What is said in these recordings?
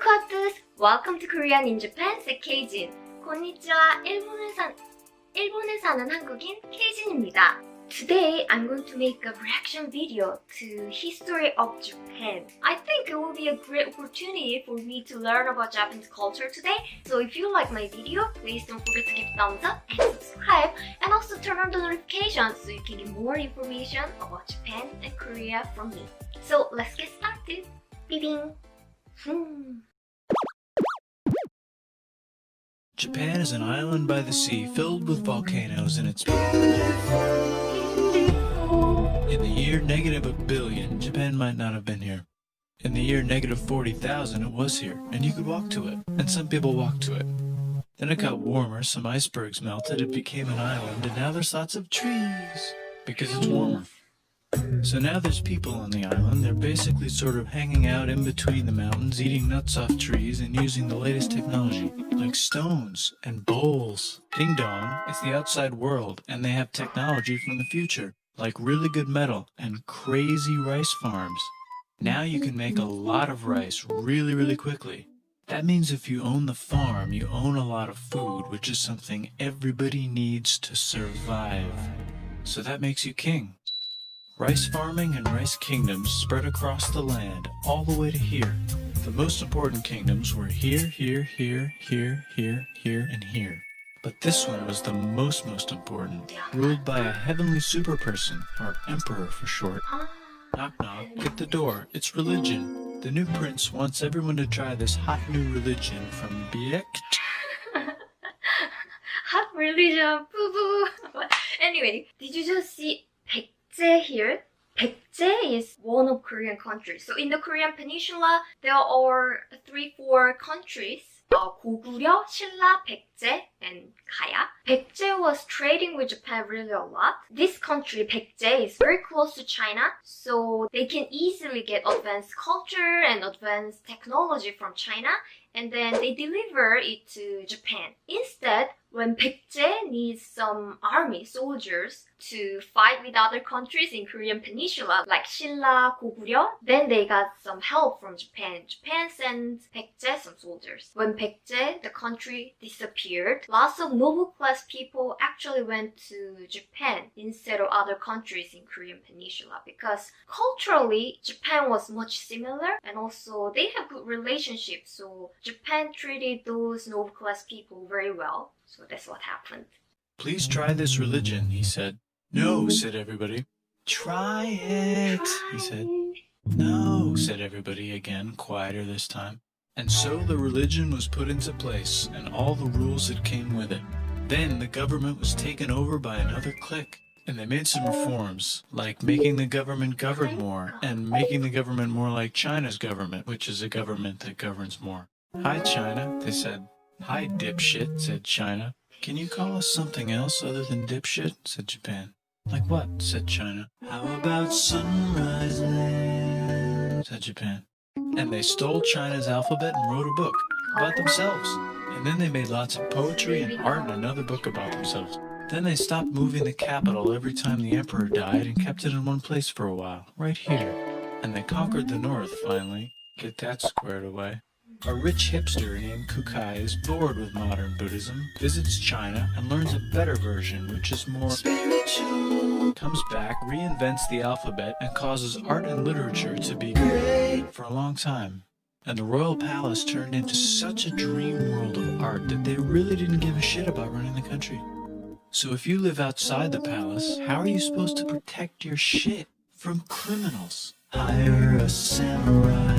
Koatus! Welcome to Korean in Japan, Keijin. konnichiwa, 일본에 사는 한국인 케이진입니다. Today, I'm going to make a reaction video to history of Japan. I think it will be a great opportunity for me to learn about Japanese culture today. So if you like my video, please don't forget to give a thumbs up and subscribe. And also turn on the notifications so you can get more information about Japan and Korea from me. So let's get started. Bing. Japan is an island by the sea filled with volcanoes and it's in the year -1 billion, Japan might not have been here. In the year -40,000, it was here, and you could walk to it, and some people walked to it. Then it got warmer, some icebergs melted, it became an island, and now there's lots of trees, because it's warmer. So now there's people on the island. They're basically sort of hanging out in between the mountains, eating nuts off trees and using the latest technology, like stones and bowls. Ding dong, it's the outside world, and they have technology from the future, like really good metal and crazy rice farms. Now you can make a lot of rice really quickly. That means if you own the farm, you own a lot of food, which is something everybody needs to survive. So that makes you king. Rice farming and rice kingdoms spread across the land, all the way to here. The most important kingdoms were here, and here. But this one was the most important, ruled by a heavenly super person, or emperor for short. Knock knock, at the door, it's religion. The new prince wants everyone to try this hot new religion from Biek. Hot religion, boo-boo. Anyway, did you just see Baekje here? Baekje is one of Korean countries. So in the Korean peninsula, there are 3-4 countries. 고구려, 신라, 백제, and Gaya. Baekje was trading with Japan really a lot. This country, Baekje, is very close to China, so they can easily get advanced culture and advanced technology from China, and then they deliver it to Japan. Instead, when Baekje needs some army soldiers to fight with other countries in Korean peninsula, like 신라, 고구려, then they got some help from Japan. Japan sent Baekje some soldiers. When Baekje, the country, disappeared, lots of noble class people actually went to Japan instead of other countries in Korean peninsula because culturally, Japan was much similar and also they have good relationships. So Japan treated those noble class people very well. So that's what happened. Please try this religion, he said. No, said everybody. Try it, he said. No, said everybody again, quieter this time. And so the religion was put into place, and all the rules that came with it. Then the government was taken over by another clique, and they made some reforms, like making the government govern more, and making the government more like China's government, which is a government that governs more. Hi, China, they said. Hi, dipshit, said China. Can you call us something else other than dipshit, said Japan. Like what, said China. How about Sunrise Land, said Japan. And they stole China's alphabet and wrote a book about themselves. And then they made lots of poetry and art and another book about themselves. Then they stopped moving the capital every time the emperor died and kept it in one place for a while, right here. And they conquered the north finally. Get that squared away. A rich hipster named Kukai is bored with modern Buddhism, visits China, and learns a better version, which is more spiritual. Comes back, reinvents the alphabet, and causes art and literature to be great for a long time. And the royal palace turned into such a dream world of art that they really didn't give a shit about running the country. So if you live outside the palace, how are you supposed to protect your shit from criminals? Hire a samurai.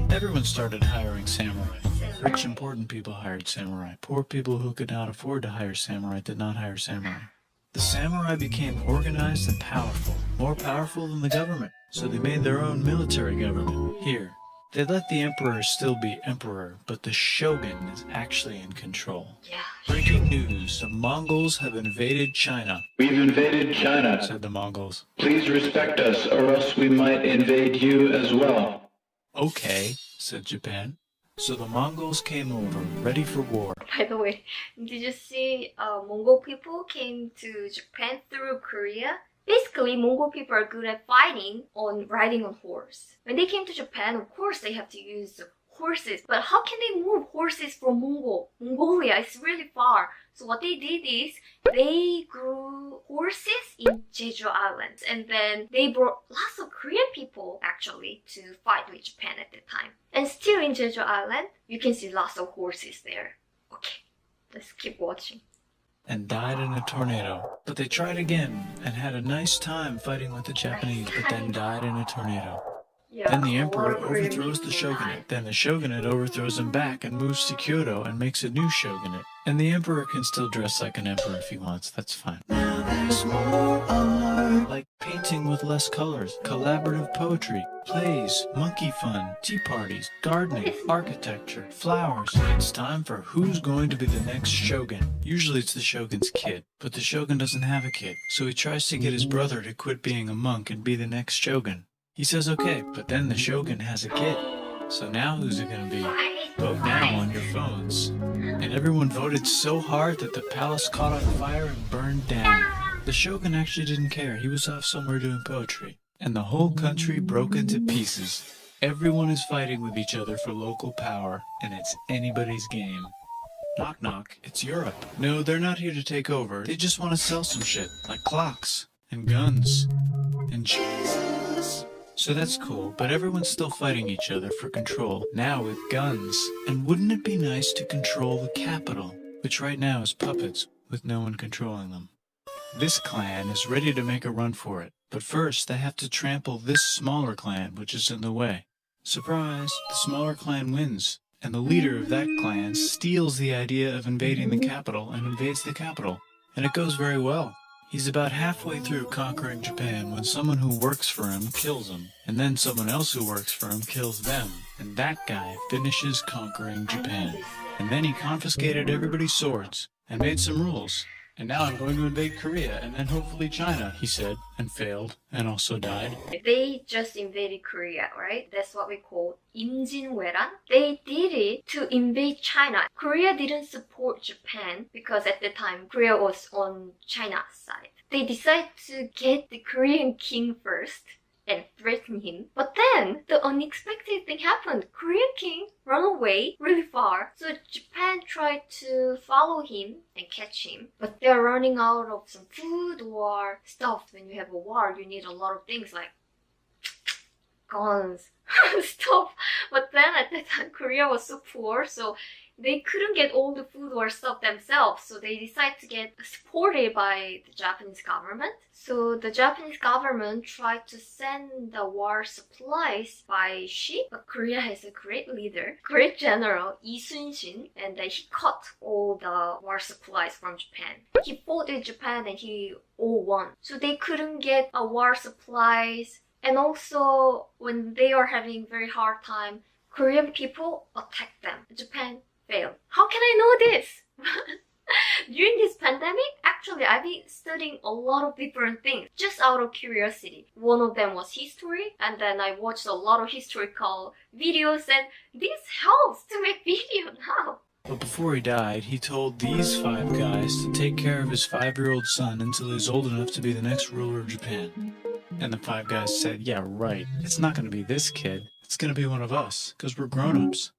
Everyone started hiring samurai. Rich, important people hired samurai. Poor people who could not afford to hire samurai did not hire samurai. The samurai became organized and powerful, more powerful than the government. So they made their own military government here. They let the emperor still be emperor, but the shogun is actually in control. Breaking news, the Mongols have invaded China. We've invaded China, said the Mongols. Please respect us, or else we might invade you as well. Okay, said Japan. So the Mongols came over, ready for war. By the way, did you see Mongol people came to Japan through Korea? Basically, Mongol people are good at fighting on riding on horse. When they came to Japan, of course, they have to use horses. But how can they move horses from Mongolia? It's really far. So what they did is they grew horses in Jeju Island, and then they brought lots of Korean people actually to fight with Japan at the time. And still in Jeju Island, you can see lots of horses there. Okay, let's keep watching. And died in a tornado. But they tried again and had a nice time fighting with the Japanese, but then died in a tornado. Yeah, Then the a lot emperor of Korean overthrows the people shogunate. Then the shogunate overthrows him back and moves to Kyoto and makes a new shogunate. And the emperor can still dress like an emperor if he wants, that's fine. Now there's more art, like painting with less colors, collaborative poetry, plays, monkey fun, tea parties, gardening, architecture, flowers. It's time for who's going to be the next shogun. Usually it's the shogun's kid, but the shogun doesn't have a kid, so he tries to get his brother to quit being a monk and be the next shogun. He says okay, but then the shogun has a kid. So now who's it gonna be? Vote now on your phones. And everyone voted so hard that the palace caught on fire and burned down. The shogun actually didn't care. He was off somewhere doing poetry. And the whole country broke into pieces. Everyone is fighting with each other for local power, and it's anybody's game. Knock knock, it's Europe. No, they're not here to take over. They just want to sell some shit, like clocks, and guns, and Jesus. So that's cool, but everyone's still fighting each other for control, now with guns. And wouldn't it be nice to control the capital, which right now is puppets, with no one controlling them? This clan is ready to make a run for it, but first they have to trample this smaller clan, which is in the way. Surprise, the smaller clan wins, and the leader of that clan steals the idea of invading the capital and invades the capital. And it goes very well. He's about halfway through conquering Japan when someone who works for him kills him, and then someone else who works for him kills them, and that guy finishes conquering Japan. And then he confiscated everybody's swords, and made some rules. And now I'm going to invade Korea, and then hopefully China, he said, and failed, and also died. They just invaded Korea, right? That's what we call 임진왜란. They did it to invade China. Korea didn't support Japan because at the time Korea was on China's side. They decided to get the Korean king first and threaten him. But then the unexpected thing happened. Korean king ran away really far. So Japan tried to follow him and catch him. But they're running out of some food or stuff. When you have a war, you need a lot of things like guns, stuff. But then at that time, Korea was so poor, so they couldn't get all the food or stuff themselves, so they decided to get supported by the Japanese government. So the Japanese government tried to send the war supplies by ship, but Korea has a great leader, great general, Lee Sun-shin, and he cut all the war supplies from Japan. He fought with Japan and he all won. So they couldn't get war supplies, and also when they are having very hard time, Korean people attacked them. Japan failed. How can I know this? During this pandemic, actually, I've been studying a lot of different things just out of curiosity. One of them was history, and then I watched a lot of historical videos, and this helps to make video now. But before he died, he told these 5 guys to take care of his 5-year-old son until he's old enough to be the next ruler of Japan. And the 5 guys said, yeah, right, it's not going to be this kid, it's going to be one of us, because we're grown-ups.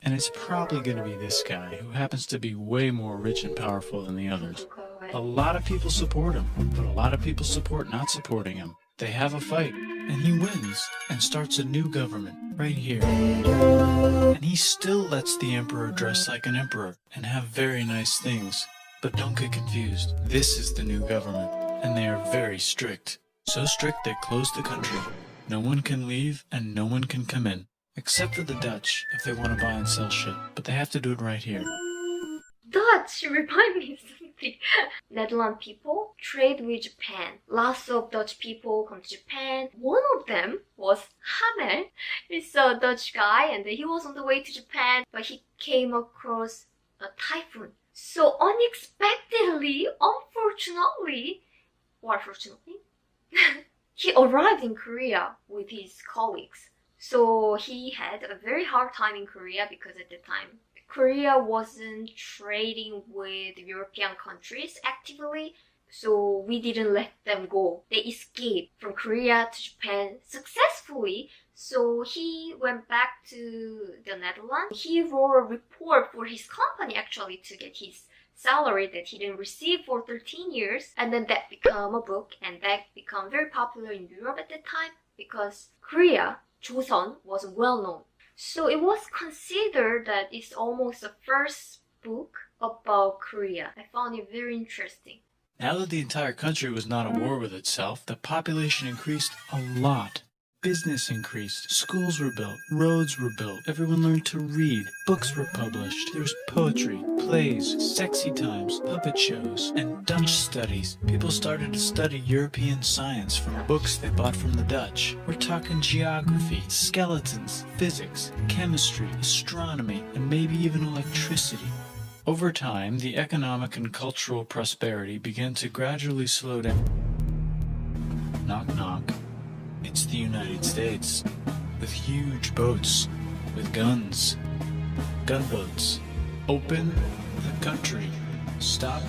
And it's probably going to be this guy, who happens to be way more rich and powerful than the others. A lot of people support him, but a lot of people support not supporting him. They have a fight, and he wins, and starts a new government, right here. And he still lets the emperor dress like an emperor, and have very nice things. But don't get confused, this is the new government, and they are very strict. So strict they closed the country. No one can leave, and no one can come in. Except for the Dutch, if they want to buy and sell shit. But they have to do it right here. Dutch, remind me of something. Netherlands people trade with Japan. Lots of Dutch people come to Japan. One of them was Hamel. He's a Dutch guy and he was on the way to Japan, but he came across a typhoon. So unexpectedly, unfortunately, he arrived in Korea with his colleagues. So he had a very hard time in Korea because at the time, Korea wasn't trading with European countries actively, so we didn't let them go. They escaped from Korea to Japan successfully, So he went back to the Netherlands. He wrote a report for his company actually to get his salary that he didn't receive for 13 years. And then that became a book, and that became very popular in Europe at that time because Korea, Joseon, was well known. So it was considered that it's almost the first book about Korea. I found it very interesting. Now that the entire country was not at war with itself, the population increased a lot. Business increased, schools were built, roads were built, everyone learned to read, books were published, there was poetry, plays, sexy times, puppet shows, and Dutch studies. People started to study European science from books they bought from the Dutch. We're talking geography, skeletons, physics, chemistry, astronomy, and maybe even electricity. Over time, the economic and cultural prosperity began to gradually slow down. Knock knock. It's the United States, with huge boats, with guns, gunboats. Open the country. Stop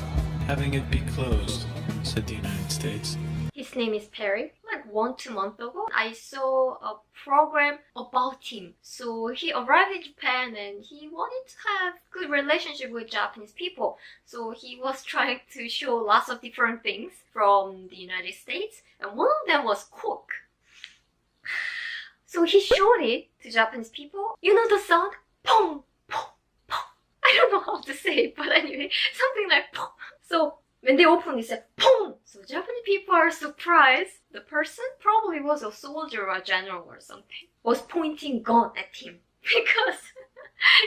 having it be closed, said the United States. His name is Perry. Like 1-2 months ago, I saw a program about him. So he arrived in Japan and he wanted to have good relationship with Japanese people. So he was trying to show lots of different things from the United States, and one of them was cook. So he showed it to Japanese people. You know the sound? Pong, pong, pong. I don't know how to say it, but anyway, something like pong. So when they opened, it said pong. So Japanese people are surprised. The person probably was a soldier or a general or something, was pointing gun at him because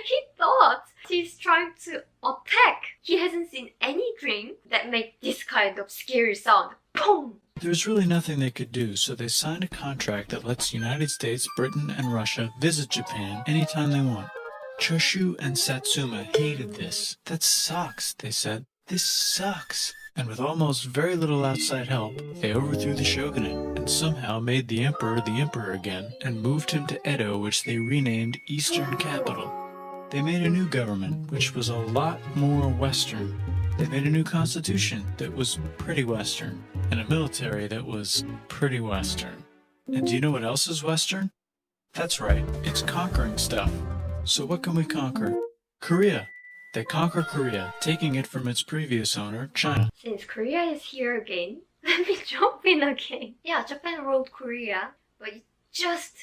he thought he's trying to attack. He hasn't seen anything that make this kind of scary sound. Pong. There was really nothing they could do, so they signed a contract that lets United States, Britain, and Russia visit Japan anytime they want. Choshu and Satsuma hated this. That sucks, they said. This sucks. And with almost very little outside help, they overthrew the shogunate and somehow made the emperor again and moved him to Edo, which they renamed Eastern Capital. They made a new government, which was a lot more Western. They made a new constitution that was pretty Western, and a military that was pretty Western. And do you know what else is Western? That's right, it's conquering stuff. So what can we conquer? Korea. They conquer Korea, taking it from its previous owner, China. Since Korea is here again, let me jump in again. Yeah, Japan ruled Korea, but it just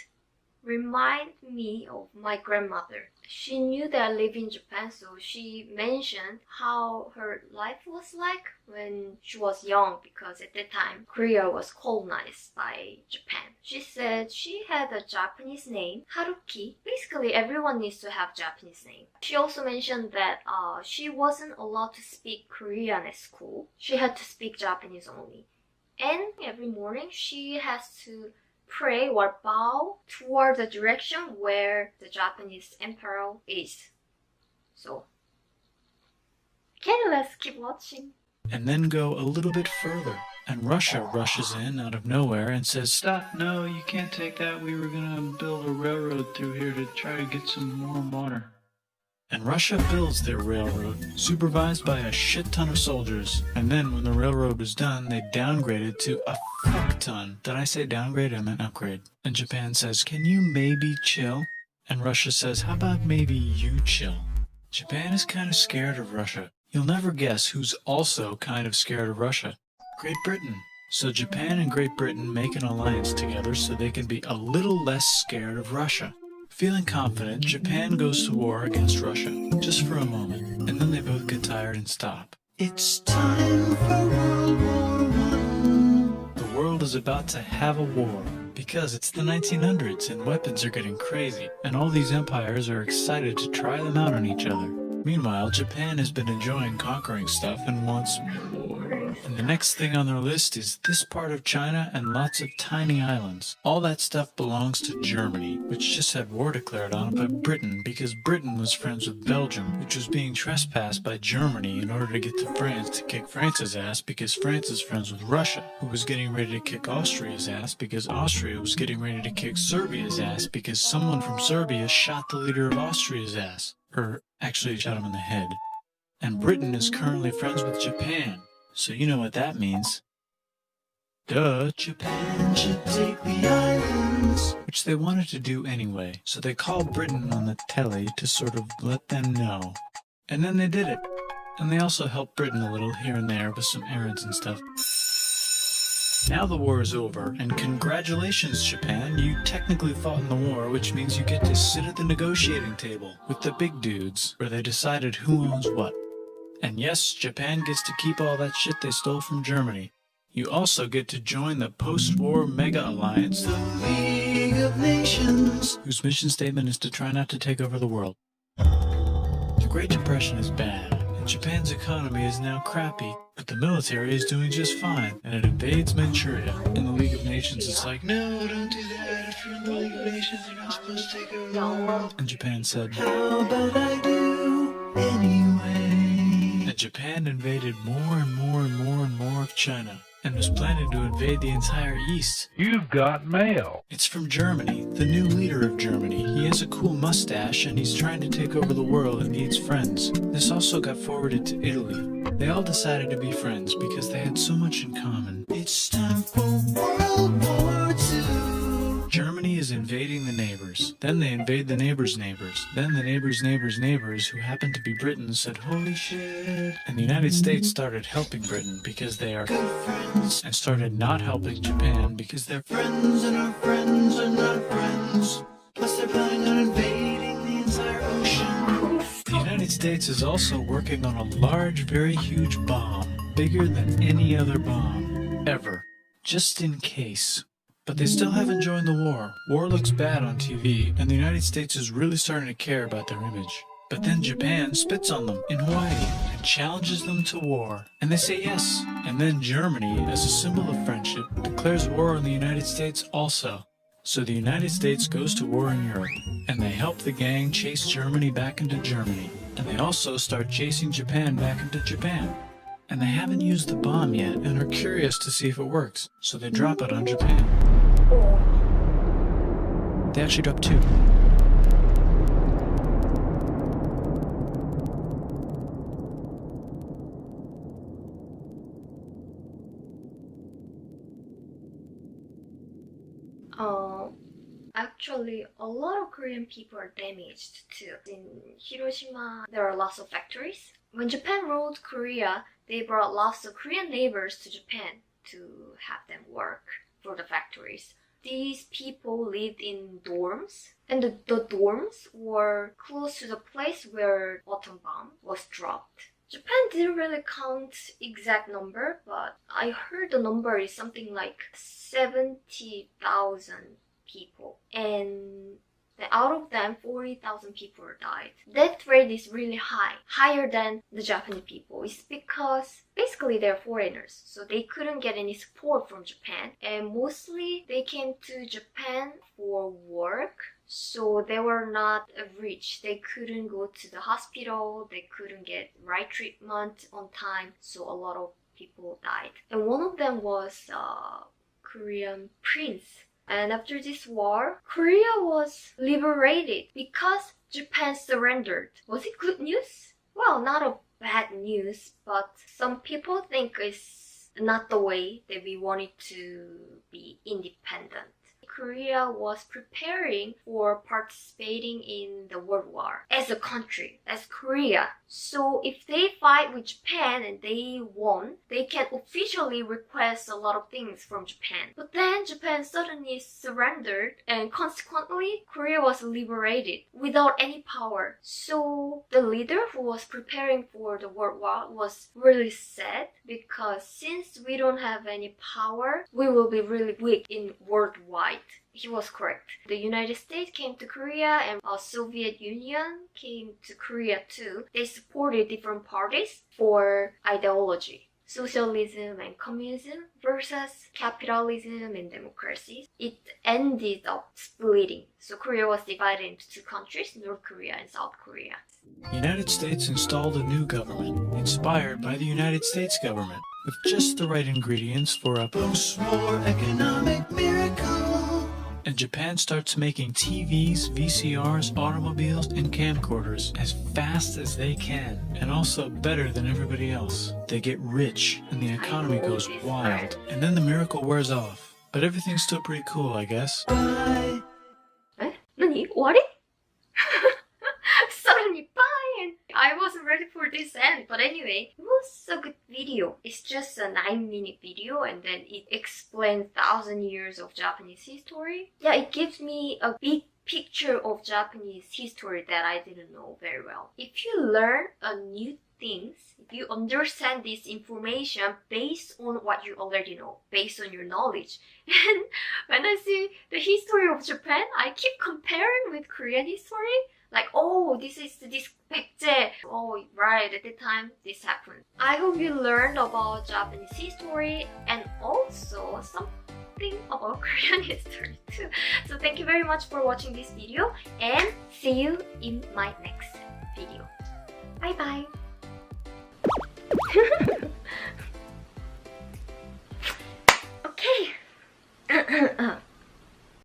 reminded me of my grandmother. She knew that I live in Japan, so she mentioned how her life was like when she was young, because at that time Korea was colonized by Japan. She said she had a Japanese name, Haruki. Basically everyone needs to have Japanese name. She also mentioned that she wasn't allowed to speak Korean at school. She had to speak Japanese only. And every morning she has to pray or bow toward the direction where the Japanese emperor is. So, okay, let's keep watching. And then go a little bit further. And Russia rushes in out of nowhere and says, "Stop, no, you can't take that. We were going to build a railroad through here to try to get some warm water." And Russia builds their railroad, supervised by a shit ton of soldiers. And then when the railroad was done, they downgraded to a fuck ton. Did I say downgrade? I meant upgrade. And Japan says, "Can you maybe chill?" And Russia says, "How about maybe you chill?" Japan is kind of scared of Russia. You'll never guess who's also kind of scared of Russia. Great Britain. So Japan and Great Britain make an alliance together so they can be a little less scared of Russia. Feeling confident, Japan goes to war against Russia, just for a moment, and then they both get tired and stop. It's time for World War I. The world is about to have a war, because it's the 1900s and weapons are getting crazy, and all these empires are excited to try them out on each other. Meanwhile, Japan has been enjoying conquering stuff and wants more. And the next thing on their list is this part of China and lots of tiny islands. All that stuff belongs to Germany, which just had war declared on it by Britain because Britain was friends with Belgium, which was being trespassed by Germany in order to get to France to kick France's ass because France is friends with Russia, who was getting ready to kick Austria's ass because Austria was getting ready to kick Serbia's ass because someone from Serbia shot the leader of Austria's ass. Or actually shot him in the head. And Britain is currently friends with Japan. So you know what that means. Duh, Japan should take the islands, which they wanted to do anyway, so they called Britain on the telly to sort of let them know. And then they did it. And they also helped Britain a little here and there with some errands and stuff. Now the war is over, and congratulations, Japan, you technically fought in the war, which means you get to sit at the negotiating table with the big dudes, where they decided who owns what. And yes, Japan gets to keep all that shit they stole from Germany. You also get to join the post-war mega alliance, the League of Nations, whose mission statement is to try not to take over the world. The Great Depression is bad, and Japan's economy is now crappy, but the military is doing just fine, and it invades Manchuria. In the League of Nations, it's like, no, don't do that. If you're in the League of Nations, you're not supposed to take over the world. And Japan said, how about I do anyway? And Japan invaded more and more and more and more of China, and was planning to invade the entire East. You've got mail. It's from Germany, the new leader of Germany. He has a cool mustache and he's trying to take over the world and needs friends. This also got forwarded to Italy. They all decided to be friends because they had so much in common. It's time for World War II. Germany is invading the neighbors. Then they invade the neighbors' neighbors. Then the neighbors' neighbors' neighbors, who happened to be Britons, said, holy shit. And the United States started helping Britain because they are good friends, and started not helping Japan because they're friends and our friends are not friends. Plus they're planning on invading the entire ocean. The United States is also working on a large, very huge bomb, bigger than any other bomb ever, just in case. But they still haven't joined the war. War looks bad on TV, and the United States is really starting to care about their image. But then Japan spits on them in Hawaii and challenges them to war. And they say yes. And then Germany, as a symbol of friendship, declares war on the United States also. So the United States goes to war in Europe, and they help the gang chase Germany back into Germany. And they also start chasing Japan back into Japan. And they haven't used the bomb yet and are curious to see if it works, so they drop it on Japan. They actually dropped 2. Actually, a lot of Korean people are damaged too. In Hiroshima, there are lots of factories. When Japan ruled Korea, they brought lots of Korean laborers to Japan to have them work for the factories. These people lived in dorms, and the dorms were close to the place where atom bomb was dropped. Japan didn't really count exact number, but I heard the number is something like 70,000 people, and out of them 40,000 people died. Death rate is really higher than the Japanese people. It's because basically they're foreigners, so they couldn't get any support from Japan, and mostly they came to Japan for work, so they were not rich. They couldn't go to the hospital, they couldn't get right treatment on time, so a lot of people died. And one of them was a Korean prince. And after this war, Korea was liberated because Japan surrendered. Was it good news? Well, not a bad news, but some people think it's not the way that we wanted to be independent. Korea was preparing for participating in the World War as a country, as Korea. So if they fight with Japan and they won, they can officially request a lot of things from Japan. But then Japan suddenly surrendered, and consequently Korea was liberated without any power. So the leader who was preparing for the World War was really sad, because since we don't have any power, we will be really weak in worldwide. He was correct. The United States came to Korea, and Soviet Union came to Korea too. They supported different parties for ideology. Socialism and communism versus capitalism and democracy. It ended up splitting. So Korea was divided into 2 countries, North Korea and South Korea. The United States installed a new government, inspired by the United States government, with just the right ingredients for a post-war economic miracle. and Japan starts making TVs, VCRs, automobiles, and camcorders as fast as they can, and also better than everybody else. They get rich, and the economy goes wild, and then the miracle wears off. But everything's still pretty cool, I guess. Bye! 何？終わり？Suddenly bye! And I wasn't ready for this end. But anyway, it was a good video. It's just a 9-minute video and then it explains 1,000 years of Japanese history. Yeah, it gives me a big picture of Japanese history that I didn't know very well. If you learn a new things, if you understand this information based on what you already know, based on your knowledge. And when I see the history of Japan, I keep comparing with Korean history. Like, oh, this is this 백제. Oh, right, at the time this happened. I hope you learned about Japanese history and also something about Korean history too. So thank you very much for watching this video and see you in my next video. Bye bye. Okay.